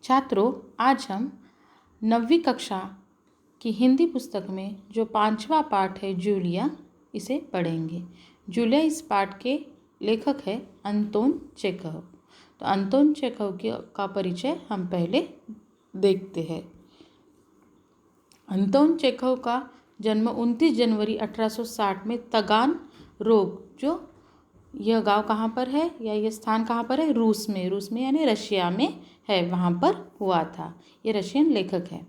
छात्रों, आज हम 9वीं कक्षा की हिंदी पुस्तक में जो 5वां पाठ है जूलिया, इसे पढ़ेंगे। जूलिया इस पाठ के लेखक है अंतोन चेखव। तो अंतोन चेखव का परिचय हम पहले देखते हैं। अंतोन चेखव का जन्म 29 जनवरी 1860 में तगान रोग, जो यह गांव कहाँ पर है या यह स्थान कहाँ पर है, रूस में यानी रशिया में है, वहाँ पर हुआ था। ये रशियन लेखक है।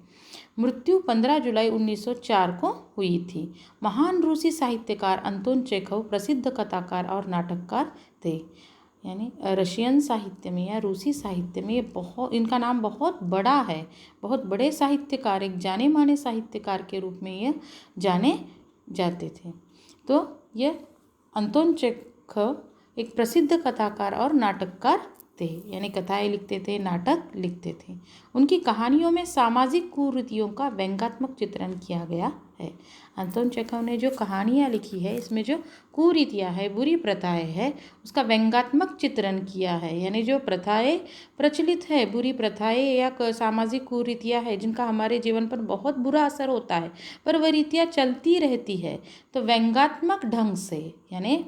मृत्यु 15 जुलाई 1904 को हुई थी। महान रूसी साहित्यकार अंतोन चेखव प्रसिद्ध कथाकार और नाटककार थे। यानी रशियन साहित्य में या रूसी साहित्य में ये इनका नाम बहुत बड़ा है। बहुत बड़े साहित्यकार, एक जाने माने साहित्यकार के रूप में ये जाने जाते थे। तो ये अंतोन चेखव एक प्रसिद्ध कथाकार और नाटककार थे, यानी कथाएं लिखते थे, नाटक लिखते थे। उनकी कहानियों में सामाजिक कुरीतियों का व्यंग्यात्मक चित्रण किया गया है। अंतोन चेखव ने जो कहानियाँ लिखी है, इसमें जो कुरीतियाँ है, बुरी प्रथाएं है, उसका व्यंग्यात्मक चित्रण किया है। यानी जो प्रथाएं प्रचलित है, बुरी प्रथाएं या सामाजिक कुरीतियाँ है, जिनका हमारे जीवन पर बहुत बुरा असर होता है, पर वह रीतियाँ चलती रहती है, तो व्यंग्यात्मक ढंग से यानी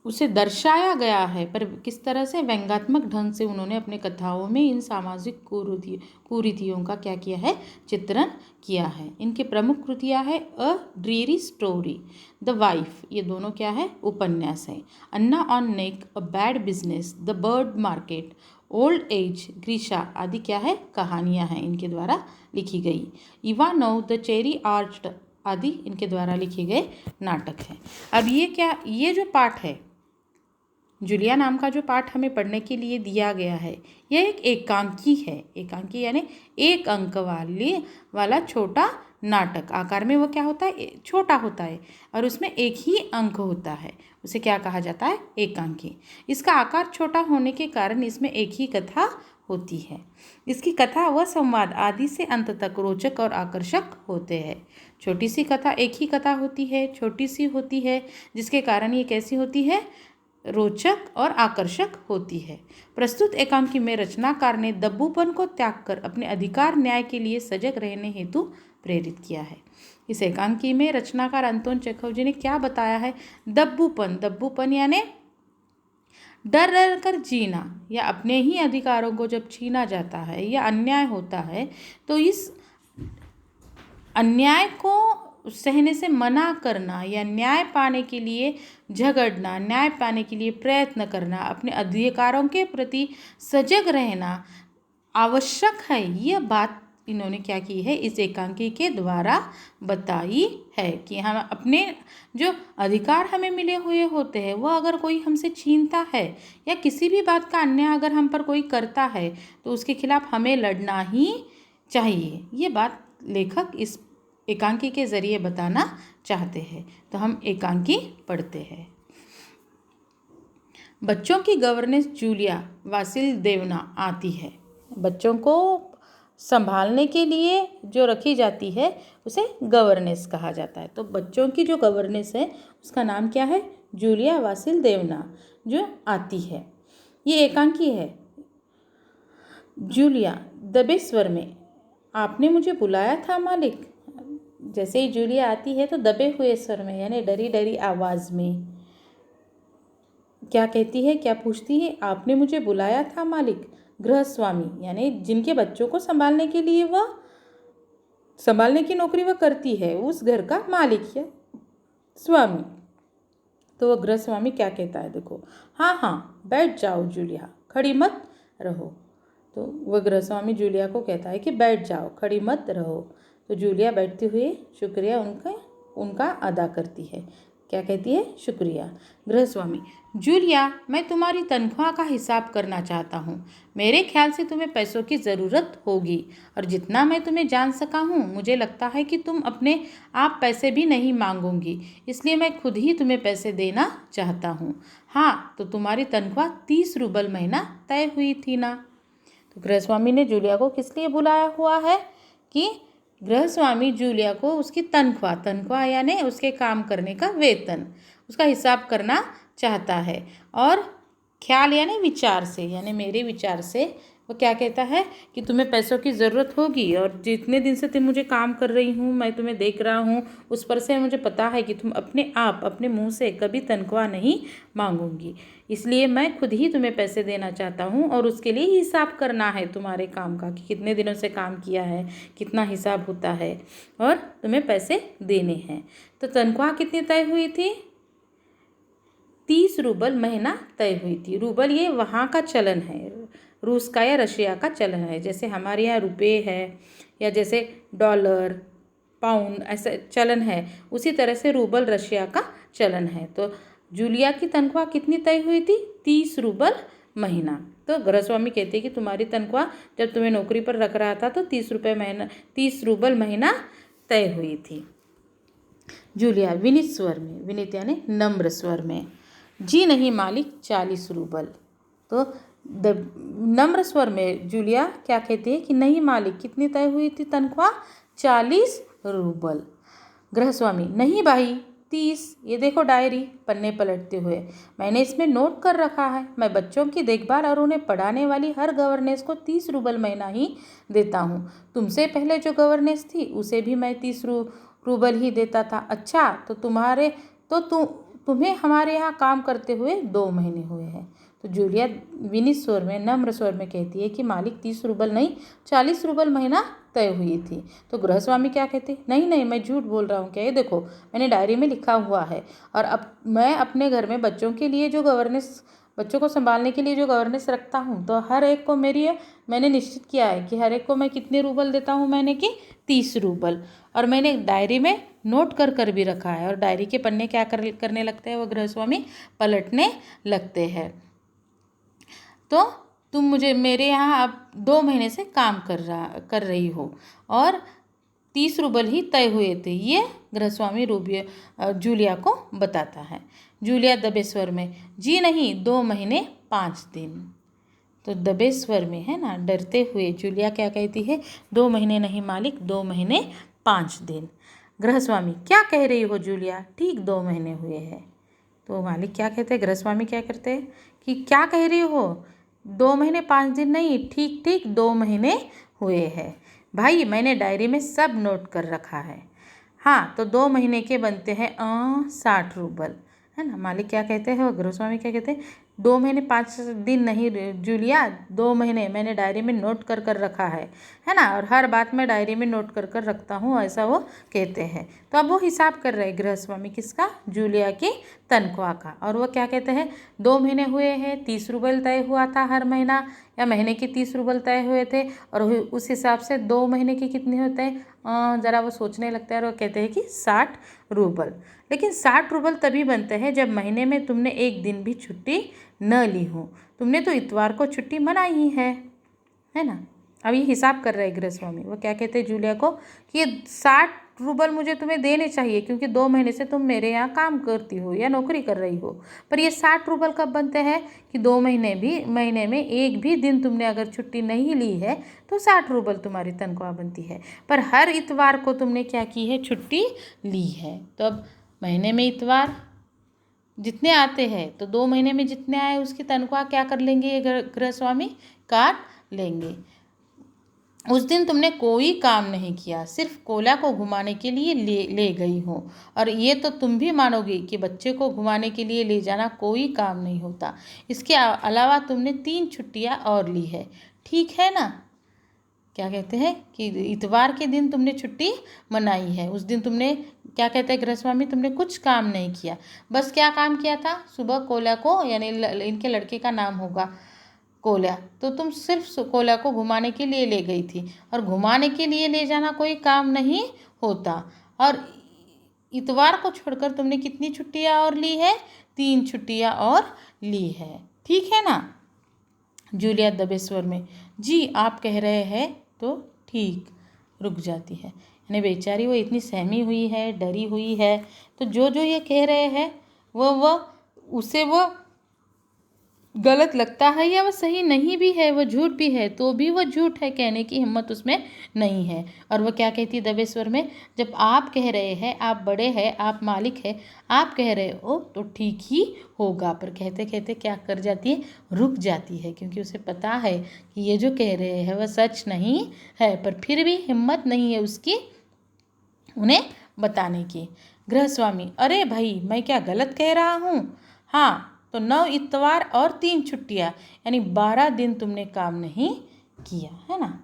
उसे दर्शाया गया है। पर किस तरह से? व्यंग्यात्मक ढंग से उन्होंने अपने कथाओं में इन सामाजिक कुरीतियों का क्या किया है? चित्रण किया है। इनके प्रमुख कृतियाँ है a dreary story, the wife, ये दोनों क्या है? उपन्यास है। Anna on neck, a bad business, the bird market, old age, Grisha आदि क्या है? कहानियाँ हैं इनके द्वारा लिखी गई। इवानोव द चेरी आर्च्ड आदि इनके द्वारा लिखे गए नाटक हैं। अब ये जो पाठ है, जूलिया नाम का जो पाठ हमें पढ़ने के लिए दिया गया है, यह एक एकांकी है। एकांकी यानी एक अंक वाला छोटा नाटक। आकार में वो क्या होता है? छोटा होता है, और उसमें एक ही अंक होता है। उसे क्या कहा जाता है? एकांकी। इसका आकार छोटा होने के कारण इसमें एक ही कथा होती है। इसकी कथा व संवाद आदि से अंत तक रोचक और आकर्षक होते हैं। छोटी सी कथा एक ही कथा होती है, छोटी सी होती है, जिसके कारण ये कैसी होती है? रोचक और आकर्षक होती है। प्रस्तुत एकांकी में रचनाकार ने दब्बूपन को त्याग कर अपने अधिकार न्याय के लिए सजग रहने हेतु प्रेरित किया है। इस एकांकी में रचनाकार अंतोन चेखव जी ने क्या बताया है? दब्बूपन यानी डर डर कर जीना, या अपने ही अधिकारों को जब छीना जाता है या अन्याय होता है, तो इस अन्याय को सहने से मना करना या न्याय पाने के लिए झगड़ना, न्याय पाने के लिए प्रयत्न करना, अपने अधिकारों के प्रति सजग रहना आवश्यक है। यह बात इन्होंने क्या की है? इस एकांकी के द्वारा बताई है कि हम अपने जो अधिकार हमें मिले हुए होते हैं, वह अगर कोई हमसे छीनता है या किसी भी बात का अन्याय अगर हम पर कोई करता है, तो उसके खिलाफ हमें लड़ना ही चाहिए। ये बात लेखक इस एकांकी के जरिए बताना चाहते हैं। तो हम एकांकी पढ़ते हैं। बच्चों की गवर्नेंस जूलिया वासिलदेवना आती है। बच्चों को संभालने के लिए जो रखी जाती है, उसे गवर्नेंस कहा जाता है। तो बच्चों की जो गवर्नेंस है, उसका नाम क्या है? जूलिया वासिलदेवना, जो आती है। ये एकांकी है। जूलिया दबे स्वर में, आपने मुझे बुलाया था मालिक। जैसे ही जूलिया आती है तो दबे हुए स्वर में यानी डरी डरी आवाज़ में क्या कहती है, क्या पूछती है? आपने मुझे बुलाया था मालिक। गृहस्वामी यानी जिनके बच्चों को संभालने के लिए वह संभालने की नौकरी वह करती है, उस घर का मालिक या स्वामी। तो वह गृहस्वामी क्या कहता है? देखो, हाँ बैठ जाओ जूलिया, खड़ी मत रहो। तो वह गृहस्वामी जूलिया को कहता है कि बैठ जाओ, खड़ी मत रहो। तो जूलिया बैठते हुए शुक्रिया उनका अदा करती है। क्या कहती है? शुक्रिया। गृहस्वामी, जूलिया, मैं तुम्हारी तनख्वाह का हिसाब करना चाहता हूँ। मेरे ख्याल से तुम्हें पैसों की ज़रूरत होगी, और जितना मैं तुम्हें जान सका हूँ, मुझे लगता है कि तुम अपने आप पैसे भी नहीं मांगोगी, इसलिए मैं खुद ही तुम्हें पैसे देना चाहता हूँ। हाँ, तो तुम्हारी तनख्वाह 30 रूबल महीना तय हुई थी ना? तो गृहस्वामी ने जूलिया को किस लिए बुलाया हुआ है? कि गृहस्वामी जूलिया को उसकी तनख्वाह यानी उसके काम करने का वेतन, उसका हिसाब करना चाहता है। और ख्याल यानी विचार से, यानी मेरे विचार से वो क्या कहता है कि तुम्हें पैसों की ज़रूरत होगी और जितने दिन से तुम मुझे काम कर रही हूँ, मैं तुम्हें देख रहा हूँ, उस पर से मुझे पता है कि तुम अपने आप अपने मुंह से कभी तनख्वाह नहीं मांगूंगी। इसलिए मैं खुद ही तुम्हें पैसे देना चाहता हूँ और उसके लिए हिसाब करना है तुम्हारे काम का कि कितने दिनों से काम किया है, कितना हिसाब होता है और तुम्हें पैसे देने हैं। तो तनख्वाह कितनी तय हुई थी? 30 रूबल महीना तय हुई थी। रूबल ये वहाँ का चलन है, रूस का या रशिया का चलन है। जैसे हमारे यहाँ रुपये है या जैसे डॉलर, पाउंड ऐसा चलन है, उसी तरह से रूबल रशिया का चलन है। तो जूलिया की तनख्वाह कितनी तय हुई थी? 30 रूबल महीना। तो गृहस्वामी कहते हैं कि तुम्हारी तनख्वाह जब तुम्हें नौकरी पर रख रहा था तो 30 रूबल महीना तय हुई थी। जूलिया विनीत स्वर में, विनीत यानी नम्र स्वर में, जी नहीं मालिक 40 रूबल। तो नम्र स्वर में जूलिया क्या कहती है कि नहीं मालिक, कितनी तय हुई थी तनख्वाह? 40 रूबल। गृहस्वामी नहीं भाई 30, ये देखो डायरी, पन्ने पलटते हुए मैंने इसमें नोट कर रखा है, मैं बच्चों की देखभाल और उन्हें पढ़ाने वाली हर गवर्नेंस को 30 रूबल महीना ही देता हूँ। तुमसे पहले जो गवर्नेंस थी उसे भी मैं 30 रूबल ही देता था। अच्छा, तो तुम्हें हमारे यहाँ काम करते हुए 2 महीने हुए हैं। तो जूलिया विनीत स्वर में, नम्र स्वर में कहती है कि मालिक 30 रूबल नहीं 40 रूबल महीना तय हुई थी। तो गृहस्वामी क्या कहते? नहीं नहीं, मैं झूठ बोल रहा हूँ क्या? ये देखो मैंने डायरी में लिखा हुआ है और अब मैं अपने घर में बच्चों के लिए जो गवर्नेंस, बच्चों को संभालने के लिए जो गवर्नेंस रखता हूँ, तो हर एक को मैंने निश्चित किया है कि हर एक को मैं कितने रूबल देता हूँ महीने की? 30 रूबल। और मैंने डायरी में नोट कर भी रखा है। और डायरी के पन्ने क्या करने लगते हैं वो गृहस्वामी? पलटने लगते हैं। तो तुम मुझे मेरे यहाँ अब 2 महीने से काम कर रही हो और 30 रूबल ही तय हुए थे, ये गृहस्वामी जूलिया को बताता है। जूलिया दबे स्वर में, जी नहीं 2 महीने 5 दिन। तो दबे स्वर में है ना, डरते हुए जूलिया क्या कहती है? 2 महीने नहीं मालिक, 2 महीने 5 दिन। गृहस्वामी क्या कह रही हो जूलिया, ठीक 2 महीने हुए हैं। तो मालिक क्या कहते हैं, गृहस्वामी क्या करते हैं कि क्या कह रही हो, 2 महीने 5 दिन नहीं, ठीक ठीक 2 महीने हुए हैं भाई, मैंने डायरी में सब नोट कर रखा है। हाँ, तो 2 महीने के बनते हैं 60 रूबल, है ना। मालिक क्या कहते हैं, गृहस्वामी क्या कहते हैं? 2 महीने 5 दिन नहीं जूलिया, 2 महीने मैंने डायरी में नोट कर रखा है ना। और हर बात मैं डायरी में नोट कर रखता हूँ, ऐसा वो कहते हैं। तो अब वो हिसाब कर रहे हैं गृहस्वामी, किसका? जूलिया की तनख्वाह का। और वो क्या कहते हैं? 2 महीने हुए हैं, 30 रूबल तय हुआ था हर महीना, या महीने के 30 रूबल तय हुए थे। और उस हिसाब से 2 महीने के कितने होते हैं? ज़रा वो सोचने लगता है और वो कहते हैं कि 60 रूबल। लेकिन 60 रूबल तभी बनते हैं जब महीने में तुमने एक दिन भी छुट्टी न ली हो। तुमने तो इतवार को छुट्टी मनाई ही है ना। अब ये हिसाब कर रहे हैं गृहस्वामी। वो क्या कहते हैं जूलिया को कि ये 60 रूबल मुझे तुम्हें देने चाहिए क्योंकि 2 महीने से तुम मेरे यहाँ काम करती हो या नौकरी कर रही हो। पर ये 60 रूबल कब बनते हैं कि 2 महीने में एक भी दिन तुमने अगर छुट्टी नहीं ली है तो 60 रूबल तुम्हारी तनख्वाह बनती है। पर हर इतवार को तुमने क्या की है? छुट्टी ली है। तो अब महीने में इतवार जितने आते हैं तो 2 महीने में जितने आए उसकी तनख्वाह क्या कर लेंगे ये गृहस्वामी? काट लेंगे। उस दिन तुमने कोई काम नहीं किया, सिर्फ कोला को घुमाने के लिए ले गई हो। और ये तो तुम भी मानोगी कि बच्चे को घुमाने के लिए ले जाना कोई काम नहीं होता। इसके अलावा तुमने 3 छुट्टियां और ली है, ठीक है ना। क्या कहते हैं कि इतवार के दिन तुमने छुट्टी मनाई है। उस दिन तुमने क्या कहते हैं गृहस्वामी? तुमने कुछ काम नहीं किया। बस क्या काम किया था? सुबह कोला को, यानी इनके लड़के का नाम होगा कोला, तो तुम सिर्फ कोला को घुमाने के लिए ले गई थी। और घुमाने के लिए ले जाना कोई काम नहीं होता। और इतवार को छोड़कर तुमने कितनी छुट्टियां और ली है? 3 छुट्टियां और ली है, ठीक है ना। जूलिया दबे स्वर में, जी आप कह रहे हैं तो ठीक, रुक जाती है। यानी बेचारी वो इतनी सहमी हुई है, डरी हुई है, तो जो जो ये कह रहे हैं वो उसे वो गलत लगता है या वह सही नहीं भी है, वह झूठ भी है, तो भी वह झूठ है कहने की हिम्मत उसमें नहीं है। और वह क्या कहती है दबे स्वर में, जब आप कह रहे हैं, आप बड़े हैं, आप मालिक हैं, आप कह रहे हो तो ठीक ही होगा। पर कहते कहते क्या कर जाती है, रुक जाती है, क्योंकि उसे पता है कि ये जो कह रहे हैं वह सच नहीं है, पर फिर भी हिम्मत नहीं है उसकी उन्हें बताने की। गृहस्वामी, अरे भाई मैं क्या गलत कह रहा हूँ? हाँ, तो 9 इतवार और 3 छुट्टियाँ, यानी 12 दिन तुमने काम नहीं किया, है ना।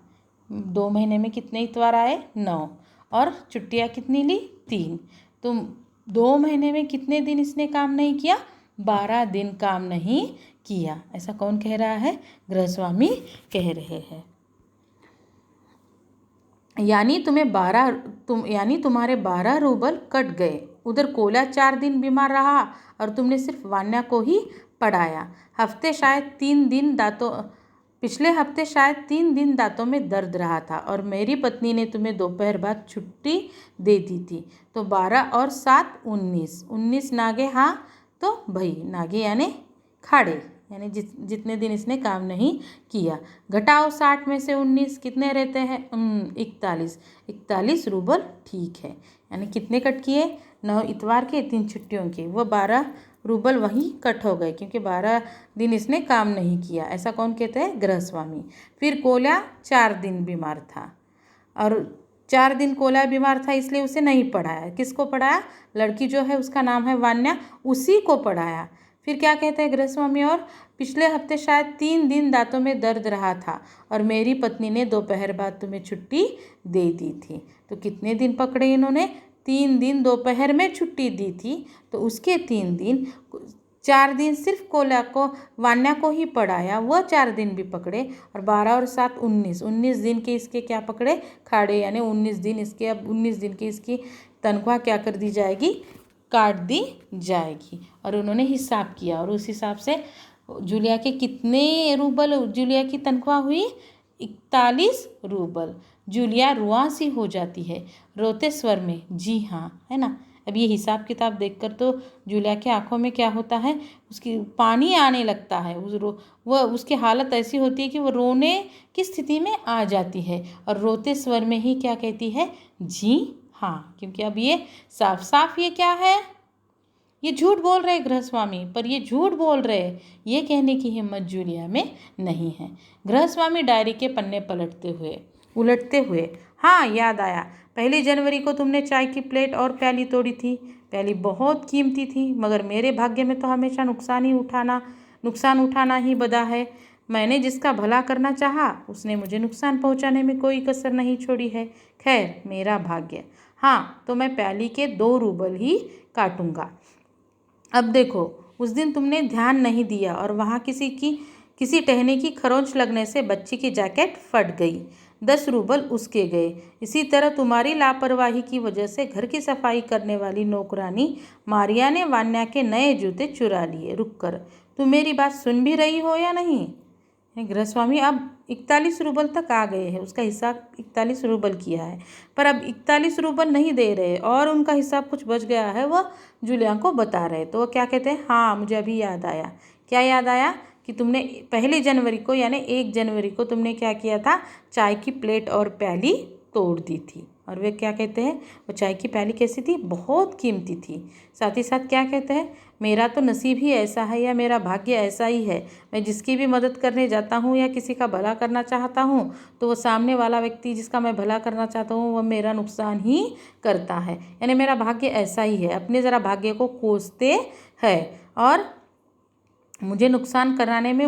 2 महीने में कितने इतवार आए? 9। और छुट्टियाँ कितनी ली? 3। तुम 2 महीने में कितने दिन इसने काम नहीं किया? 12 दिन काम नहीं किया। ऐसा कौन कह रहा है? गृहस्वामी कह रहे हैं। यानी तुम्हारे 12 रूबल कट गए। उधर कोला 4 दिन बीमार रहा और तुमने सिर्फ वान्या को ही पढ़ाया। पिछले हफ्ते शायद 3 दिन दांतों में दर्द रहा था और मेरी पत्नी ने तुम्हें दोपहर बाद छुट्टी दे दी थी। तो 12 और 7 19। 19 नागे, हाँ तो भाई नागे यानी खाड़े, यानी जितने दिन इसने काम नहीं किया। घटाओ 60 में से 19, कितने रहते हैं? 41। 41 रूबल ठीक है। यानी कितने कट किए? 9 इतवार के, 3 छुट्टियों के, वो 12 रूबल वहीं कट हो गए, क्योंकि 12 दिन इसने काम नहीं किया। ऐसा कौन कहते हैं? गृहस्वामी। फिर कोला 4 दिन बीमार था और 4 दिन कोला बीमार था, इसलिए उसे नहीं पढ़ाया। किसको पढ़ाया? लड़की जो है उसका नाम है वान्या, उसी को पढ़ाया। फिर क्या कहते हैं गृहस्वामी, और पिछले हफ्ते शायद 3 दिन दांतों में दर्द रहा था और मेरी पत्नी ने दोपहर बाद तुम्हें छुट्टी दे दी थी। तो कितने दिन पकड़े इन्होंने? 3 दिन दोपहर में छुट्टी दी थी, तो उसके 3 दिन, 4 दिन सिर्फ कोला को, वान्या को ही पढ़ाया, वह 4 दिन भी पकड़े। और 12 और 7 19। 19 दिन के इसके क्या पकड़े? खाड़े, यानी 19 दिन इसके, अब 19 दिन की इसकी तनख्वाह क्या कर दी जाएगी? काट दी जाएगी। और उन्होंने हिसाब किया और उस हिसाब से जूलिया के कितने रूबल जूलिया की तनख्वाह हुई? 41 रूबल। जूलिया रुआंसी हो जाती है, रोते स्वर में, जी हाँ, है ना। अब ये हिसाब किताब देखकर तो जूलिया की आंखों में क्या होता है, उसकी पानी आने लगता है। वह उसकी हालत ऐसी होती है कि वो रोने की स्थिति में आ जाती है और रोते स्वर में ही क्या कहती है? जी हाँ। क्योंकि अब ये साफ साफ ये क्या है, ये झूठ बोल रहे गृहस्वामी, पर ये झूठ बोल रहे, ये कहने की हिम्मत जूलिया में नहीं है। गृहस्वामी डायरी के पन्ने उलटते हुए, हाँ याद आया, 1 जनवरी को तुमने चाय की प्लेट और प्याली तोड़ी थी। प्याली बहुत कीमती थी, मगर मेरे भाग्य में तो हमेशा नुकसान उठाना ही बदा है। मैंने जिसका भला करना चाहा, उसने मुझे नुकसान पहुंचाने में कोई कसर नहीं छोड़ी है। खैर, मेरा भाग्य। हाँ, तो मैं प्याली के 2 रूबल ही काटूंगा। अब देखो, उस दिन तुमने ध्यान नहीं दिया और वहाँ किसी टहनी की खरोंच लगने से बच्ची की जैकेट फट गई। 10 रूबल उसके गए। इसी तरह तुम्हारी लापरवाही की वजह से घर की सफाई करने वाली नौकरानी मारिया ने वान्या के नए जूते चुरा लिए। रुक कर, तुम मेरी बात सुन भी रही हो या नहीं? गृहस्वामी अब 41 रूबल तक आ गए हैं, उसका हिसाब 41 रूबल किया है, पर अब 41 रूबल नहीं दे रहे और उनका हिसाब कुछ बच गया है, वह जूलिया को बता रहे। तो वो क्या कहते हैं? हाँ, मुझे अभी याद आया। क्या याद आया? कि तुमने 1 जनवरी को, यानी 1 जनवरी को तुमने क्या किया था? चाय की प्लेट और प्याली तोड़ दी थी। और वे क्या कहते हैं? वो चाय की प्याली कैसी थी? बहुत कीमती थी। साथ ही साथ क्या कहते हैं? मेरा तो नसीब ही ऐसा है, या मेरा भाग्य ऐसा ही है, मैं जिसकी भी मदद करने जाता हूँ या किसी का भला करना चाहता हूँ, तो वो सामने वाला व्यक्ति जिसका मैं भला करना चाहता हूँ वह मेरा नुकसान ही करता है। यानी मेरा भाग्य ऐसा ही है। अपने ज़रा भाग्य को कोसते हैं और मुझे नुकसान कराने में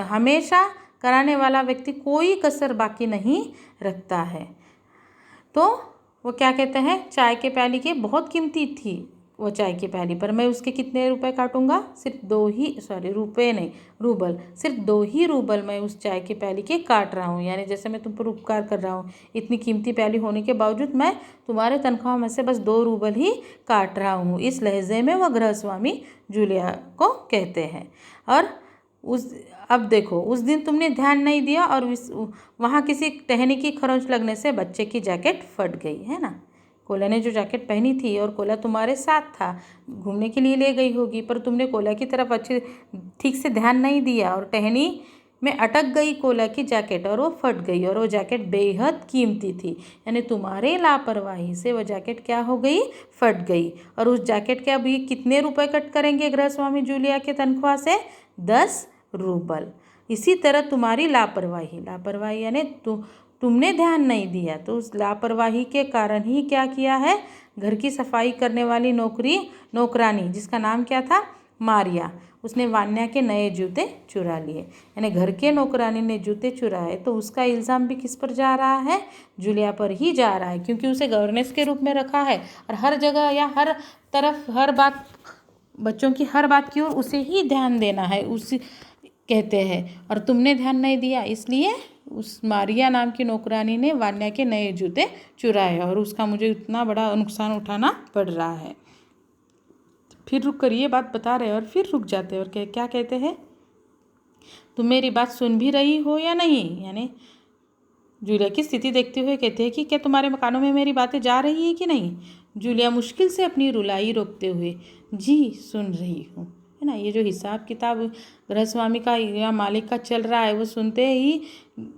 हमेशा कराने वाला व्यक्ति कोई कसर बाकी नहीं रखता है। तो वो क्या कहते हैं? चाय के प्याली के बहुत कीमती थी वो चाय की प्याली, पर मैं उसके कितने रुपए काटूंगा? सिर्फ 2 ही, रुपए नहीं, रूबल। सिर्फ 2 ही रूबल मैं उस चाय की प्याली के काट रहा हूँ। यानी जैसे मैं तुम पर उपकार कर रहा हूँ, इतनी कीमती प्याली होने के बावजूद मैं तुम्हारे तनख्वाह में से बस 2 रूबल ही काट रहा हूँ। इस लहजे में वह गृहस्वामी जूलिया को कहते हैं। और अब देखो, उस दिन तुमने ध्यान नहीं दिया और वहाँ किसी टहनी की खरोंच लगने से बच्चे की जैकेट फट गई, है ना। कोला ने जो जैकेट पहनी थी और कोला तुम्हारे साथ था, घूमने के लिए ले गई होगी, पर तुमने कोला की तरफ अच्छे ठीक से ध्यान नहीं दिया और टहनी में अटक गई कोला की जैकेट और वो फट गई, और वो जैकेट बेहद कीमती थी। यानी तुम्हारे लापरवाही से वो जैकेट क्या हो गई, फट गई। और उस जैकेट के अभी कितने रुपए कट करेंगे गृहस्वामी जूलिया के तनख्वाह से? 10 रूबल। इसी तरह तुम्हारी लापरवाही यानी तुमने ध्यान नहीं दिया, तो उस लापरवाही के कारण ही क्या किया है, घर की सफाई करने वाली नौकरानी जिसका नाम क्या था, मारिया, उसने वान्या के नए जूते चुरा लिए। यानी घर के नौकरानी ने जूते चुराए तो उसका इल्ज़ाम भी किस पर जा रहा है, जूलिया पर ही जा रहा है, क्योंकि उसे गवर्नेंस के रूप में रखा है और हर जगह या हर तरफ हर बात, बच्चों की हर बात की ओर उसे ही ध्यान देना है, उसी कहते हैं। और तुमने ध्यान नहीं दिया, इसलिए उस मारिया नाम की नौकरानी ने वान्या के नए जूते चुराए और उसका मुझे इतना बड़ा नुकसान उठाना पड़ रहा है। फिर रुक कर ये बात बता रहे और फिर रुक जाते और क्या कहते हैं, तुम मेरी बात सुन भी रही हो या नहीं। यानी जूलिया की स्थिति देखते हुए कहते हैं कि क्या तुम्हारे कानों में मेरी बातें जा रही है कि नहीं। जूलिया मुश्किल से अपनी रुलाई रोकते हुए, जी सुन रही हूँ, है ना। ये जो हिसाब किताब गृहस्वामी का या मालिक का चल रहा है, वो सुनते ही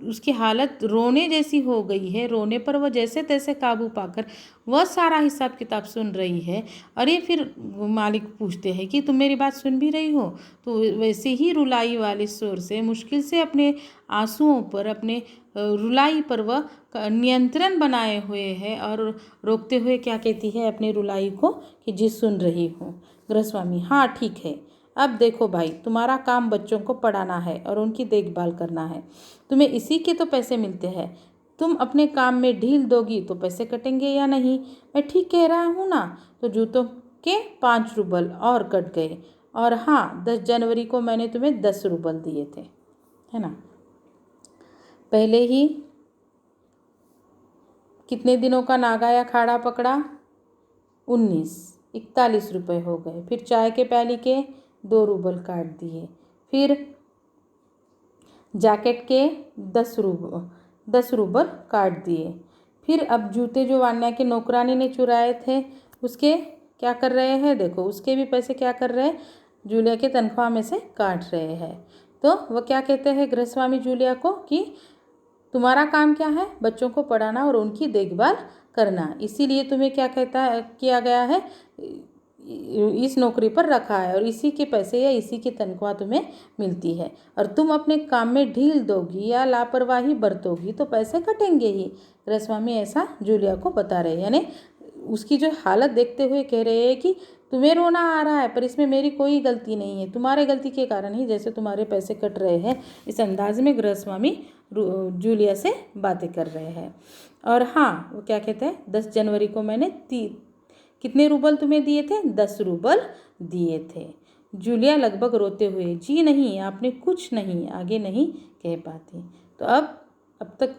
उसकी हालत रोने जैसी हो गई है। रोने पर वह जैसे तैसे काबू पाकर वह सारा हिसाब किताब सुन रही है। और ये फिर मालिक पूछते हैं कि तुम मेरी बात सुन भी रही हो, तो वैसे ही रुलाई वाले स्वर से मुश्किल से अपने आंसुओं पर, अपने रुलाई पर वह नियंत्रण बनाए हुए है और रोकते हुए क्या कहती है अपनी रुलाई को कि जी सुन रही हूँ। गृहस्वामी, हाँ ठीक है, अब देखो भाई, तुम्हारा काम बच्चों को पढ़ाना है और उनकी देखभाल करना है, तुम्हें इसी के तो पैसे मिलते हैं। तुम अपने काम में ढील दोगी तो पैसे कटेंगे या नहीं, मैं ठीक कह रहा हूँ ना। तो जूतों के 5 रूबल और कट गए, और हाँ 10 जनवरी को मैंने तुम्हें 10 रूबल दिए थे, है ना। पहले ही कितने दिनों का नागा या खाड़ा पकड़ा, 41 रुपये हो गए। फिर चाय के प्याली के 2 रूबल काट दिए, फिर जैकेट के 10 रूबल काट दिए। फिर अब जूते जो वान्या के नौकरानी ने चुराए थे उसके क्या कर रहे हैं, देखो उसके भी पैसे क्या कर रहे हैं, जूलिया के तनख्वाह में से काट रहे हैं। तो वह क्या कहते हैं गृहस्वामी जूलिया को कि तुम्हारा काम क्या है, बच्चों को पढ़ाना और उनकी देखभाल करना, इसीलिए तुम्हें क्या किया गया है, इस नौकरी पर रखा है और इसी के पैसे या इसी की तनख्वाह तुम्हें मिलती है। और तुम अपने काम में ढील दोगी या लापरवाही बरतोगी तो पैसे कटेंगे ही। गृहस्वामी ऐसा जूलिया को बता रहे हैं, यानी उसकी जो हालत देखते हुए कह रहे हैं कि तुम्हें रोना आ रहा है पर इसमें मेरी कोई गलती नहीं है, तुम्हारे गलती के कारण ही जैसे तुम्हारे पैसे कट रहे हैं। इस अंदाज में गृहस्वामी जूलिया से बातें कर रहे हैं। और हाँ वो क्या कहते हैं, 10 जनवरी को मैंने कितने रूबल तुम्हें दिए थे, 10 रूबल दिए थे। जूलिया लगभग रोते हुए, जी नहीं आपने कुछ नहीं, आगे नहीं कह पाती। तो अब तक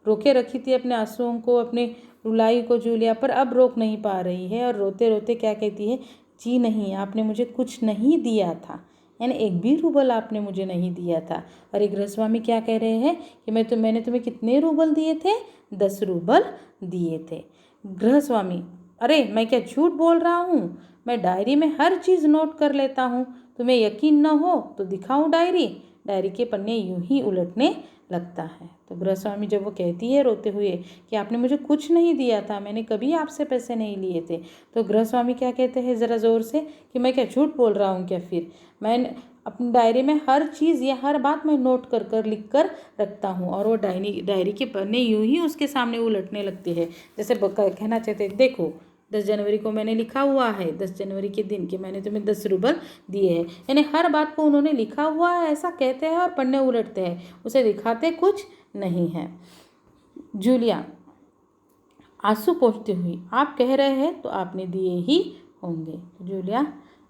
रोके रखी थी अपने आंसुओं को, अपने रुलाई को जूलिया, पर अब रोक नहीं पा रही है और रोते रोते क्या कहती है, जी नहीं आपने मुझे कुछ नहीं दिया था, यानी 1 भी रूबल आपने मुझे नहीं दिया था। और एक गृहस्वामी क्या कह रहे हैं कि मैंने तुम्हें कितने रूबल दिए थे, 10 रूबल दिए थे। गृहस्वामी, अरे मैं क्या झूठ बोल रहा हूँ, मैं डायरी में हर चीज़ नोट कर लेता हूँ, तुम्हें यकीन न हो तो दिखाऊँ डायरी के पन्ने यूं ही उलटने लगता है। तो गृहस्वामी जब वो कहती है रोते हुए कि आपने मुझे कुछ नहीं दिया था, मैंने कभी आपसे पैसे नहीं लिए थे, तो गृहस्वामी क्या कहते हैं ज़रा ज़ोर से कि मैं क्या झूठ बोल रहा हूँ क्या, फिर मैं अपनी डायरी में हर चीज़ या हर बात मैं नोट कर लिख कर रखता हूँ। और वो डायरी के पन्ने यूं ही उसके सामने उलटने लगते हैं, जैसे कहना चाहते देखो 10 जनवरी को मैंने लिखा हुआ है, 10 जनवरी के दिन कि मैंने तुम्हें 10 रूबल दिए हैं, यानी हर बात को उन्होंने लिखा हुआ है ऐसा कहते हैं और पन्ने उलटते हैं, उसे दिखाते कुछ नहीं है। जूलिया आंसू पोंछती हुई, आप कह रहे हैं तो आपने दिए ही होंगे। जूलिया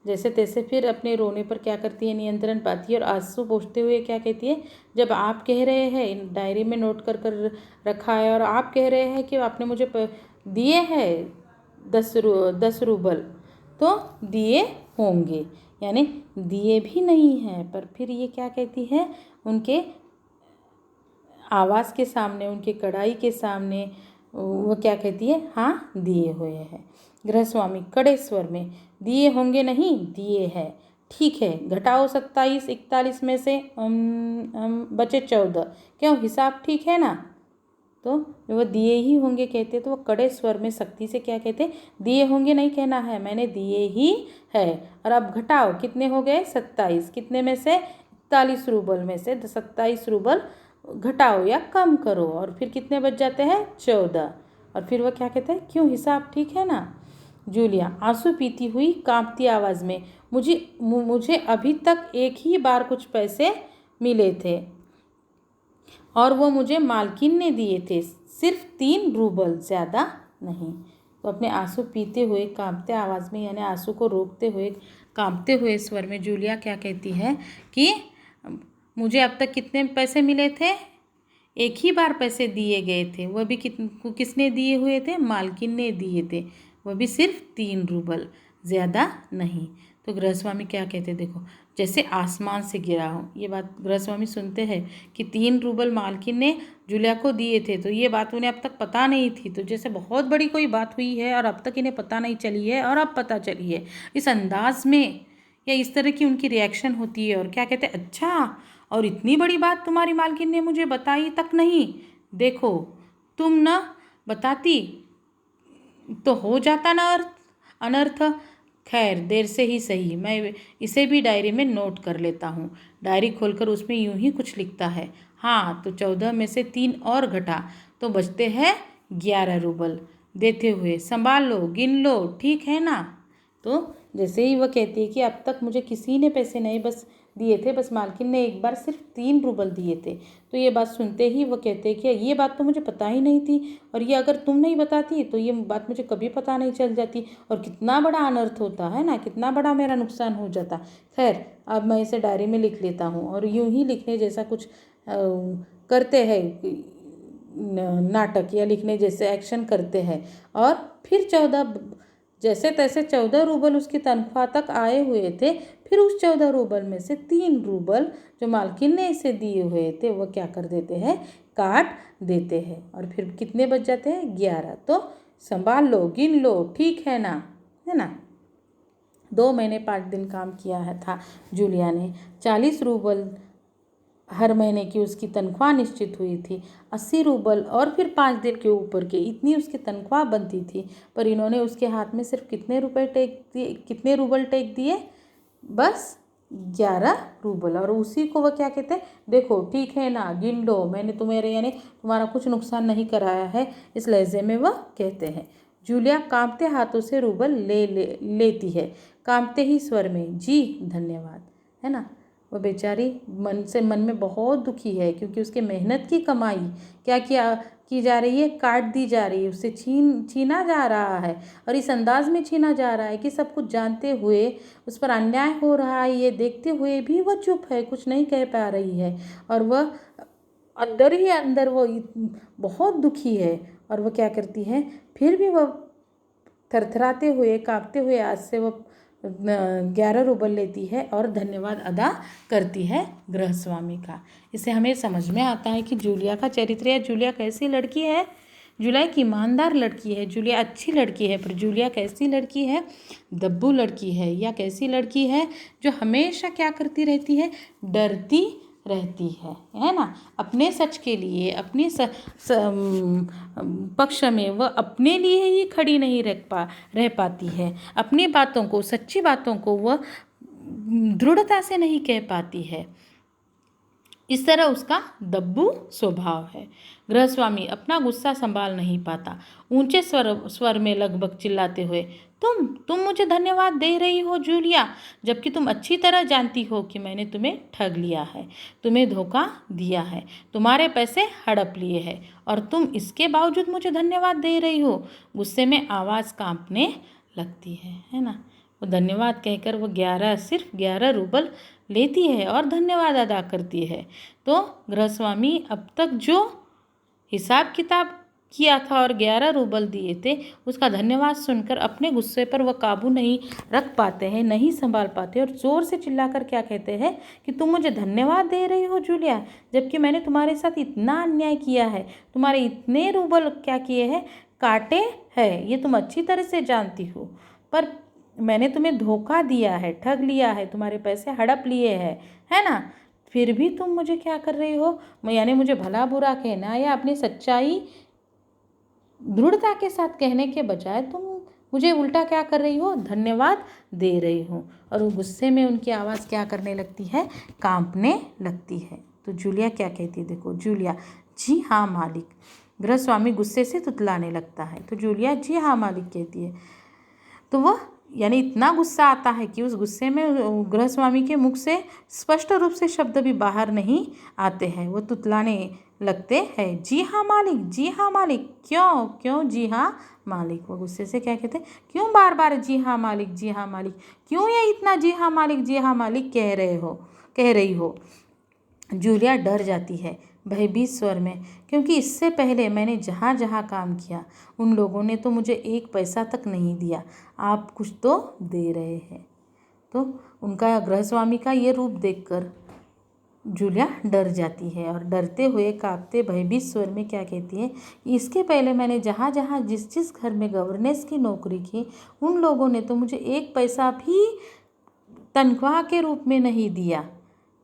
जैसे तैसे फिर अपने रोने पर क्या करती है, नियंत्रण पाती है और आंसू पोंछते हुए क्या कहती है, जब आप कह रहे हैं डायरी में नोट कर रखा है और आप कह रहे हैं कि आपने मुझे दिए हैं 10 रूबल, तो दिए होंगे, यानी दिए भी नहीं हैं। पर फिर ये क्या कहती है, उनके आवाज़ के सामने, उनके कड़ाई के सामने, वह क्या कहती है, हाँ दिए हुए हैं। गृहस्वामी कड़े स्वर में, दिए होंगे नहीं, दिए है। ठीक है, घटाओ 27 41 में से बचे 14, क्यों हिसाब ठीक है ना। तो वो दिए ही होंगे कहते तो वो कड़े स्वर में सख्ती से क्या कहते, दिए होंगे नहीं कहना है, मैंने दिए ही है। और अब घटाओ, कितने हो गए 27, कितने में से 41 रूबल में से 27 रूबल घटाओ या कम करो, और फिर कितने बच जाते हैं 14। और फिर वो क्या कहते हैं, क्यों हिसाब ठीक है ना। जूलिया आंसू पीती हुई कांपती आवाज़ में, मुझे अभी तक एक ही बार कुछ पैसे मिले थे और वो मुझे मालकिन ने दिए थे, सिर्फ 3 रूबल, ज़्यादा नहीं। तो अपने आंसू पीते हुए कांपते आवाज़ में, यानी आंसू को रोकते हुए कांपते हुए स्वर में जूलिया क्या कहती है कि मुझे अब तक कितने पैसे मिले थे, एक ही बार पैसे दिए गए थे, वह भी किसने दिए हुए थे, मालकिन ने दिए थे, वह भी सिर्फ 3 रूबल, ज़्यादा नहीं। तो गृहस्वामी क्या कहते, देखो जैसे आसमान से गिरा हो, ये बात गृहस्वामी सुनते हैं कि 3 रूबल मालकिन ने जूलिया को दिए थे, तो ये बात उन्हें अब तक पता नहीं थी, तो जैसे बहुत बड़ी कोई बात हुई है और अब तक इन्हें पता नहीं चली है और अब पता चली है, इस अंदाज में या इस तरह की उनकी रिएक्शन होती है। और क्या कहते, अच्छा, और इतनी बड़ी बात तुम्हारी मालकिन ने मुझे बताई तक नहीं, देखो तुम न बताती तो हो जाता ना अनर्थ। खैर देर से ही सही, मैं इसे भी डायरी में नोट कर लेता हूँ। डायरी खोलकर उसमें यूं ही कुछ लिखता है, हाँ तो 14 में से 3 और घटा तो बचते हैं 11 रूबल, देते हुए संभाल लो, गिन लो, ठीक है ना। तो जैसे ही वह कहती है कि अब तक मुझे किसी ने पैसे नहीं बस दिए थे, बस मालकिन ने एक बार सिर्फ 3 रूबल दिए थे, तो ये बात सुनते ही वो कहते हैं कि ये बात तो मुझे पता ही नहीं थी, और ये अगर तुम नहीं बताती तो ये बात मुझे कभी पता नहीं चल जाती, और कितना बड़ा अनर्थ होता है ना, कितना बड़ा मेरा नुकसान हो जाता। खैर अब मैं इसे डायरी में लिख लेता हूँ। और यूं ही लिखने जैसा कुछ करते हैं, नाटक या लिखने जैसे एक्शन करते हैं। और फिर 14 जैसे तैसे 14 रूबल उसकी तनख्वाह तक आए हुए थे। फिर उस 14 रूबल में से 3 रूबल जो मालकिन ने इसे दिए हुए थे वो क्या कर देते हैं, काट देते हैं। और फिर कितने बच जाते हैं, 11। तो संभाल लो, गिन लो, ठीक है ना, है ना। 2 महीने 5 दिन काम किया है था जूलिया ने। 40 रूबल हर महीने की उसकी तनख्वाह निश्चित हुई थी। 80 रूबल और फिर 5 दिन के ऊपर के, इतनी उसकी तनख्वाह बनती थी। पर इन्होंने उसके हाथ में सिर्फ कितने रुपए टेक दिए, कितने रूबल टेक दिए, बस 11 रूबल। और उसी को वह क्या कहते हैं, देखो ठीक है ना, गिन लो, मैंने तुम्हारे यानी तुम्हारा कुछ नुकसान नहीं कराया है, इस लहजे में वह कहते हैं। जूलिया कांपते हाथों से रूबल लेती है, कांपते ही स्वर में, जी धन्यवाद, है ना। वो बेचारी मन में बहुत दुखी है, क्योंकि उसके मेहनत की कमाई क्या की जा रही है, काट दी जा रही है, उससे छीना जा रहा है। और इस अंदाज में छीना जा रहा है कि सब कुछ जानते हुए उस पर अन्याय हो रहा है, ये देखते हुए भी वह चुप है, कुछ नहीं कह पा रही है। और वह अंदर ही अंदर वो बहुत दुखी है। और वह क्या करती है, फिर भी वह थरथराते हुए कांपते हुए आज से वह 11 रूबल लेती है और धन्यवाद अदा करती है गृहस्वामी का। इससे हमें समझ में आता है कि जूलिया का चरित्र या जूलिया कैसी लड़की है। जूलिया एक ईमानदार लड़की है, जूलिया अच्छी लड़की है, पर जूलिया कैसी लड़की है, दब्बू लड़की है, या कैसी लड़की है जो हमेशा क्या करती रहती है, डरती रहती है ना। अपने सच के लिए, अपने पक्ष में वह अपने लिए ही खड़ी नहीं रह पाती है, अपनी बातों को, सच्ची बातों को वह दृढ़ता से नहीं कह पाती है। इस तरह उसका दब्बू स्वभाव है। गृहस्वामी अपना गुस्सा संभाल नहीं पाता, ऊंचे स्वर में लगभग चिल्लाते हुए, तुम मुझे धन्यवाद दे रही हो जूलिया, जबकि तुम अच्छी तरह जानती हो कि मैंने तुम्हें ठग लिया है, तुम्हें धोखा दिया है, तुम्हारे पैसे हड़प लिए हैं, और तुम इसके बावजूद मुझे धन्यवाद दे रही हो। गुस्से में आवाज़ कांपने लगती है ना। वो धन्यवाद कहकर वो सिर्फ 11 रूबल लेती है और धन्यवाद अदा करती है। तो गृहस्वामी अब तक जो हिसाब किताब किया था और 11 रूबल दिए थे, उसका धन्यवाद सुनकर अपने गुस्से पर वह काबू नहीं रख पाते हैं, नहीं संभाल पाते और ज़ोर से चिल्लाकर क्या कहते हैं कि तुम मुझे धन्यवाद दे रही हो जूलिया, जबकि मैंने तुम्हारे साथ इतना अन्याय किया है, तुम्हारे इतने रूबल क्या किए हैं, काटे हैं, ये तुम अच्छी तरह से जानती हो। पर मैंने तुम्हें धोखा दिया है, ठग लिया है, तुम्हारे पैसे हड़प लिए हैं, है ना? फिर भी तुम मुझे क्या कर रही हो, यानी मुझे भला बुरा कहना या अपनी सच्चाई दृढ़ता के साथ कहने के बजाय तुम मुझे उल्टा क्या कर रही हो, धन्यवाद दे रही हो। और वो गुस्से में उनकी आवाज़ क्या करने लगती है, कांपने लगती है। तो जूलिया क्या कहती है, देखो जूलिया, जी हाँ मालिक। गृहस्वामी गुस्से से तुतलाने लगता है, तो जूलिया जी हाँ मालिक कहती है। तो वह यानी इतना गुस्सा आता है कि उस गुस्से में गृहस्वामी के मुख से स्पष्ट रूप से शब्द भी बाहर नहीं आते हैं। वो तुतलाने लगते हैं, जी हाँ मालिक, जी हाँ मालिक। क्यों क्यों जी हाँ मालिक? वो गुस्से से क्या कहते हैं, क्यों बार बार जी हाँ मालिक, जी हाँ मालिक, क्यों ये इतना जी हाँ मालिक, जी हाँ मालिक कह रही हो। जूलिया डर जाती है भयभीत स्वर में, क्योंकि इससे पहले मैंने जहाँ जहाँ काम किया उन लोगों ने तो मुझे एक पैसा तक नहीं दिया, आप कुछ तो दे रहे हैं। तो उनका गृहस्वामी का ये रूप देखकर जूलिया डर जाती है और डरते हुए कांपते भयभीत स्वर में क्या कहती है कि इसके पहले मैंने जहाँ जहाँ जिस जिस घर में गवर्नेंस की नौकरी की उन लोगों ने तो मुझे एक पैसा भी तनख्वाह के रूप में नहीं दिया,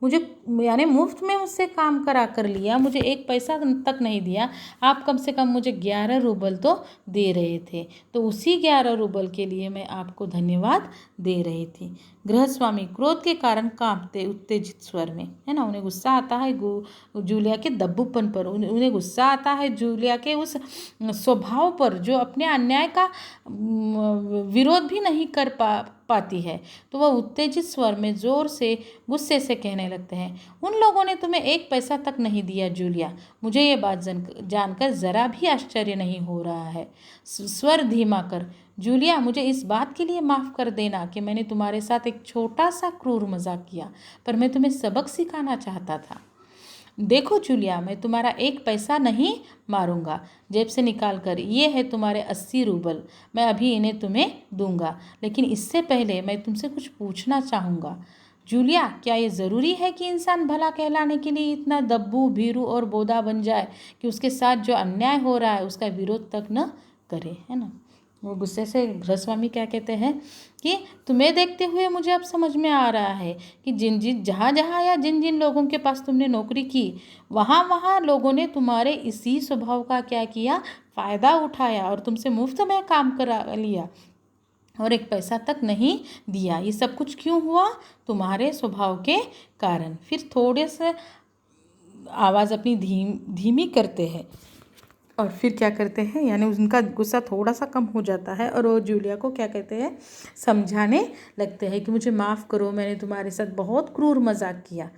मुझे यानी मुफ्त में मुझसे काम करा कर लिया, मुझे एक पैसा तक नहीं दिया। आप कम से कम मुझे 11 रूबल तो दे रहे थे, तो उसी 11 रूबल के लिए मैं आपको धन्यवाद दे रही थी। गृहस्वामी क्रोध के कारण कांपते उत्तेजित स्वर में, है ना, उन्हें गुस्सा आता है जूलिया के दब्बूपन पर, उन्हें गुस्सा आता है जूलिया के उस स्वभाव पर जो अपने अन्याय का विरोध भी नहीं कर पाती है। तो वह उत्तेजित स्वर में जोर से गुस्से से कहने लगते हैं, उन लोगों ने तुम्हें एक पैसा तक नहीं दिया जूलिया, मुझे ये बात जानकर ज़रा भी आश्चर्य नहीं हो रहा है। स्वर धीमा कर, जूलिया मुझे इस बात के लिए माफ़ कर देना कि मैंने तुम्हारे साथ एक छोटा सा क्रूर मजाक किया, पर मैं तुम्हें सबक सिखाना चाहता था। देखो जूलिया, मैं तुम्हारा एक पैसा नहीं मारूंगा, जेब से निकाल कर, ये है तुम्हारे 80 रूबल, मैं अभी इन्हें तुम्हें दूंगा, लेकिन इससे पहले मैं तुमसे कुछ पूछना चाहूँगा। जूलिया, क्या ये ज़रूरी है कि इंसान भला कहलाने के लिए इतना दब्बू भीरू और बोधा बन जाए कि उसके साथ जो अन्याय हो रहा है उसका विरोध तक न करे, है ना? वो गुस्से से गृहस्वामी क्या कहते हैं कि तुम्हें देखते हुए मुझे अब समझ में आ रहा है कि जहाँ जहाँ या जिन जिन लोगों के पास तुमने नौकरी की वहाँ वहाँ लोगों ने तुम्हारे इसी स्वभाव का क्या किया, फ़ायदा उठाया और तुमसे मुफ्त में काम करा लिया और एक पैसा तक नहीं दिया। ये सब कुछ क्यों हुआ? तुम्हारे स्वभाव के कारण। फिर थोड़े से आवाज़ अपनी धीमी करते हैं और फिर क्या करते हैं, यानी उनका गुस्सा थोड़ा सा कम हो जाता है और वो जूलिया को क्या कहते हैं, समझाने लगते हैं कि मुझे माफ़ करो, मैंने तुम्हारे साथ बहुत क्रूर मजाक किया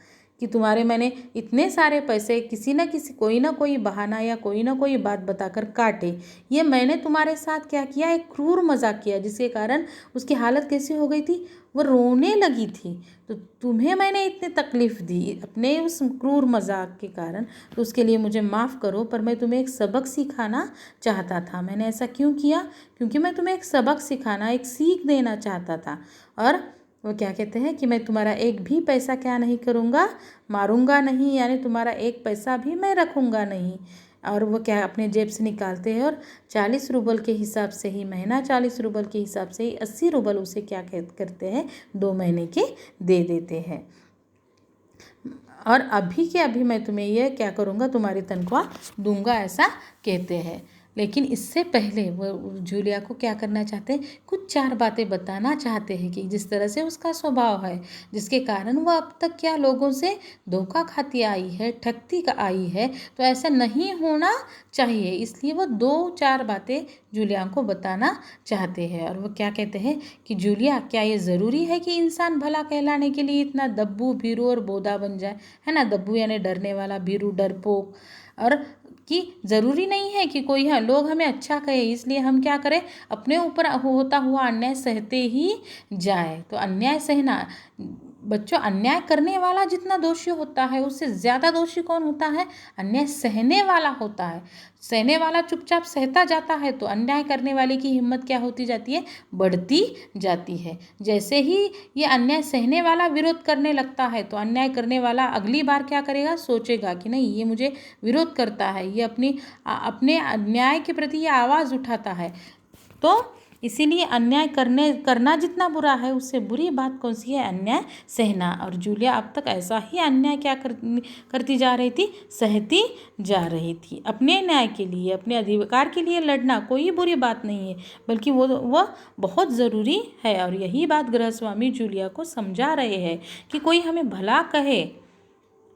कि मैंने इतने सारे पैसे किसी न किसी कोई ना कोई बहाना या कोई ना कोई बात बताकर काटे। ये मैंने तुम्हारे साथ क्या किया, एक क्रूर मजाक किया जिसके कारण उसकी हालत कैसी हो गई थी, वो रोने लगी थी। तो तुम्हें मैंने इतनी तकलीफ़ दी अपने उस क्रूर मजाक के कारण, तो उसके लिए मुझे माफ़ करो, पर मैं तुम्हें एक सबक सिखाना चाहता था। मैंने ऐसा क्यों किया? क्योंकि मैं तुम्हें एक सबक सिखाना, एक सीख देना चाहता था। और वो क्या कहते हैं कि मैं तुम्हारा एक भी पैसा क्या नहीं करूँगा, मारूंगा नहीं, यानी तुम्हारा एक पैसा भी मैं रखूँगा नहीं। और वो क्या अपने जेब से निकालते हैं और 40 रूबल के हिसाब से ही, महीना 40 रूबल के हिसाब से ही 80 रूबल उसे क्या करते हैं, 2 महीने के दे देते हैं। और अभी के अभी मैं तुम्हें यह क्या करूँगा, तुम्हारी तनख्वाह दूंगा, ऐसा कहते हैं। लेकिन इससे पहले वो जूलिया को क्या करना चाहते हैं, कुछ 4 बातें बताना चाहते हैं कि जिस तरह से उसका स्वभाव है, जिसके कारण वह अब तक क्या लोगों से धोखा खाती आई है, ठगती आई है, तो ऐसा नहीं होना चाहिए। इसलिए वो 2-4 बातें जूलिया को बताना चाहते हैं। और वो क्या कहते हैं कि जूलिया, क्या ये ज़रूरी है कि इंसान भला कहलाने के लिए इतना दब्बू भीरू और बोधा बन जाए, है ना? दब्बू यानी डरने वाला, भीरू डरपोक, और कि ज़रूरी नहीं है कि कोई लोग हमें अच्छा कहे इसलिए हम क्या करें, अपने ऊपर होता हुआ अन्याय सहते ही जाए। तो अन्याय सहना बच्चों, अन्याय करने वाला जितना दोषी होता है उससे ज़्यादा दोषी कौन होता है? अन्याय सहने वाला होता है। सहने वाला चुपचाप सहता जाता है तो अन्याय करने वाले की हिम्मत क्या होती जाती है? बढ़ती जाती है। जैसे ही ये अन्याय सहने वाला विरोध करने लगता है तो अन्याय करने वाला अगली बार क्या करेगा? सोचेगा कि नहीं, ये मुझे विरोध करता है, ये अपने अन्याय के प्रति ये आवाज़ उठाता है। तो इसीलिए अन्याय करना जितना बुरा है उससे बुरी बात कौन सी है? अन्याय सहना। और जूलिया अब तक ऐसा ही अन्याय क्या करती जा रही थी? सहती जा रही थी। अपने न्याय के लिए, अपने अधिकार के लिए लड़ना कोई बुरी बात नहीं है, बल्कि वो बहुत ज़रूरी है। और यही बात गृहस्वामी जूलिया को समझा रहे हैं कि कोई हमें भला कहे,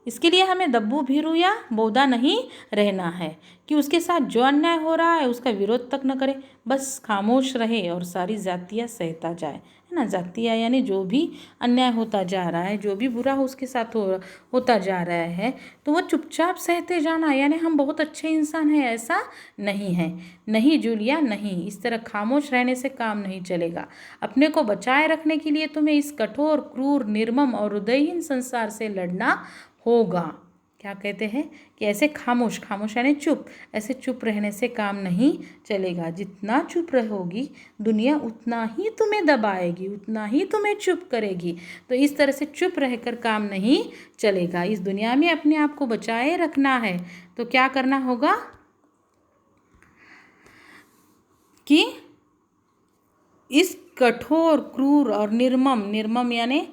इसके लिए हमें दब्बू भीरू या बौदा नहीं रहना है कि उसके साथ जो अन्याय हो रहा है उसका विरोध तक न करे, बस खामोश रहे और सारी जातियाँ सहता जाए, है ना। जातियाँ यानी जो भी अन्याय होता जा रहा है, जो भी बुरा उसके साथ होता जा रहा है, तो वो चुपचाप सहते जाना, यानी हम बहुत अच्छे इंसान हैं, ऐसा नहीं है। नहीं जूलिया, नहीं, इस तरह खामोश रहने से काम नहीं चलेगा। अपने को बचाए रखने के लिए तुम्हें इस कठोर, क्रूर, निर्मम और हृदयहीन संसार से लड़ना होगा। क्या कहते हैं कि ऐसे खामोश यानी चुप, ऐसे चुप रहने से काम नहीं चलेगा। जितना चुप रहोगी दुनिया उतना ही तुम्हें दबाएगी, उतना ही तुम्हें चुप करेगी। तो इस तरह से चुप रहकर काम नहीं चलेगा। इस दुनिया में अपने आप को बचाए रखना है तो क्या करना होगा कि इस कठोर, क्रूर और निर्मम यानी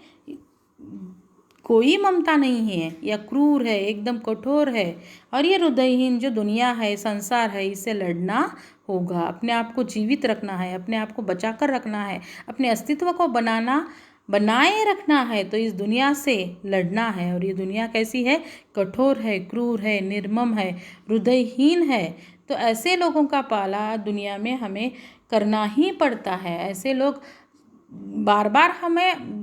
कोई ममता नहीं है, या क्रूर है, एकदम कठोर है, और ये हृदयहीन जो दुनिया है, संसार है, इससे लड़ना होगा। अपने आप को जीवित रखना है, अपने आप को बचा कर रखना है, अपने अस्तित्व को बनाए रखना है, तो इस दुनिया से लड़ना है। और ये दुनिया कैसी है? कठोर है, क्रूर है, निर्मम है, हृदयहीन है। तो ऐसे लोगों का पाला दुनिया में हमें करना ही पड़ता है। ऐसे लोग बार बार हमें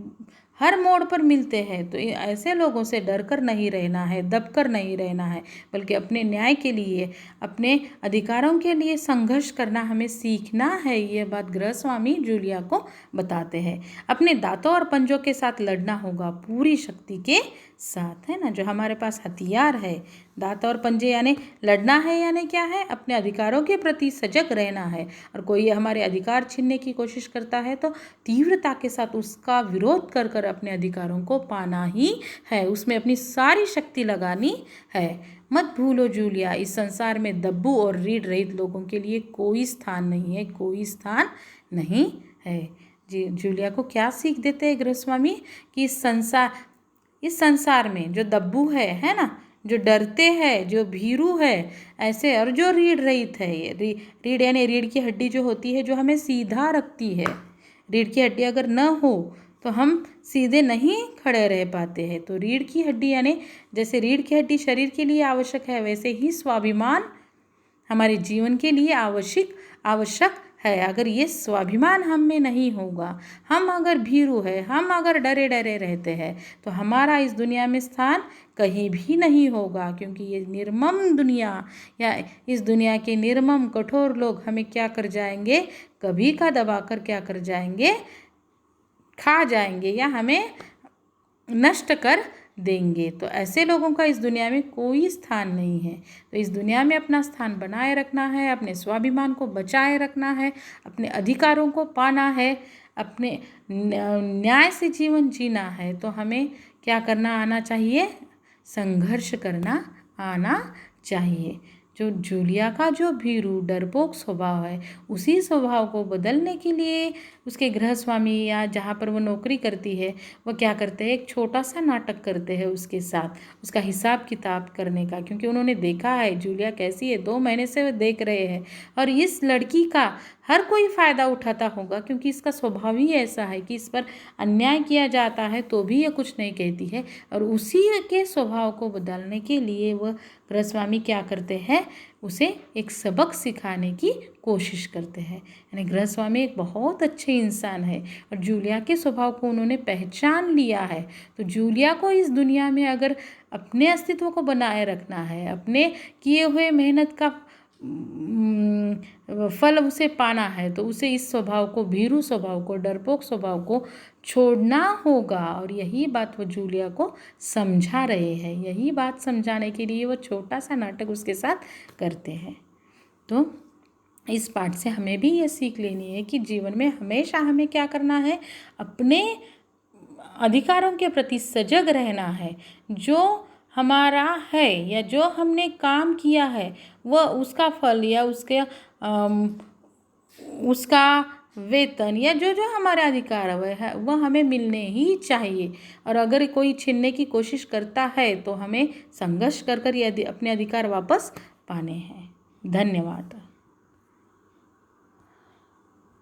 हर मोड़ पर मिलते हैं, तो ऐसे लोगों से डर कर नहीं रहना है, दब कर नहीं रहना है, बल्कि अपने न्याय के लिए, अपने अधिकारों के लिए संघर्ष करना हमें सीखना है। ये बात गृहस्वामी जूलिया को बताते हैं। अपने दांतों और पंजों के साथ लड़ना होगा, पूरी शक्ति के साथ, है ना। जो हमारे पास हथियार है, दांत और पंजे, यानी लड़ना है, यानी क्या है? अपने अधिकारों के प्रति सजग रहना है। और कोई हमारे अधिकार छीनने की कोशिश करता है तो तीव्रता के साथ उसका विरोध कर कर अपने अधिकारों को पाना ही है, उसमें अपनी सारी शक्ति लगानी है। मत भूलो जूलिया, इस संसार में दब्बू और रीढ़ रहित लोगों के लिए कोई स्थान नहीं है, कोई स्थान नहीं है। जी, जूलिया को क्या सीख देते हैं गृहस्वामी कि इस संसार में जो दब्बू है ना, जो डरते हैं, जो भीरू है, ऐसे, और जो रीढ़ रहित है, ये रीढ़ यानी रीढ़ की हड्डी जो होती है, जो हमें सीधा रखती है। रीढ़ की हड्डी अगर न हो तो हम सीधे नहीं खड़े रह पाते हैं। तो रीढ़ की हड्डी यानी जैसे रीढ़ की हड्डी शरीर के लिए आवश्यक है, वैसे ही स्वाभिमान हमारे जीवन के लिए आवश्यक है। अगर ये स्वाभिमान हम में नहीं होगा, हम अगर भीरू है, हम अगर डरे डरे रहते हैं, तो हमारा इस दुनिया में स्थान कहीं भी नहीं होगा। क्योंकि ये निर्मम दुनिया, या इस दुनिया के निर्मम कठोर लोग हमें क्या कर जाएंगे? कभी का दबा कर क्या कर जाएंगे? खा जाएंगे, या हमें नष्ट कर देंगे। तो ऐसे लोगों का इस दुनिया में कोई स्थान नहीं है। तो इस दुनिया में अपना स्थान बनाए रखना है, अपने स्वाभिमान को बचाए रखना है, अपने अधिकारों को पाना है, अपने न्याय से जीवन जीना है। तो हमें क्या करना आना चाहिए? संघर्ष करना आना चाहिए। जो जूलिया का जो भीरू डरपोक स्वभाव है, उसी स्वभाव को बदलने के लिए उसके गृहस्वामी या जहाँ पर वो नौकरी करती है, वो क्या करते हैं? एक छोटा सा नाटक करते हैं उसके साथ, उसका हिसाब किताब करने का। क्योंकि उन्होंने देखा है जूलिया कैसी है, 2 महीने से वो देख रहे हैं, और इस लड़की का हर कोई फ़ायदा उठाता होगा, क्योंकि इसका स्वभाव ही ऐसा है कि इस पर अन्याय किया जाता है तो भी ये कुछ नहीं कहती है। और उसी के स्वभाव को बदलने के लिए वह गृहस्वामी क्या करते हैं? उसे एक सबक सिखाने की कोशिश करते हैं। यानी गृहस्वामी एक बहुत अच्छे इंसान है और जूलिया के स्वभाव को उन्होंने पहचान लिया है। तो जूलिया को इस दुनिया में अगर अपने अस्तित्व को बनाए रखना है, अपने किए हुए मेहनत का फल उसे पाना है तो उसे इस स्वभाव को, भीरू स्वभाव को, डरपोक स्वभाव को छोड़ना होगा। और यही बात वो जूलिया को समझा रहे हैं। यही बात समझाने के लिए वो छोटा सा नाटक उसके साथ करते हैं। तो इस पाठ से हमें भी ये सीख लेनी है कि जीवन में हमेशा हमें क्या करना है, अपने अधिकारों के प्रति सजग रहना है। जो हमारा है या जो हमने काम किया है वह उसका फल या उसका वेतन या जो जो हमारा अधिकार है वह हमें मिलने ही चाहिए। और अगर कोई छीनने की कोशिश करता है तो हमें संघर्ष कर कर ये अपने अधिकार वापस पाने हैं। धन्यवाद।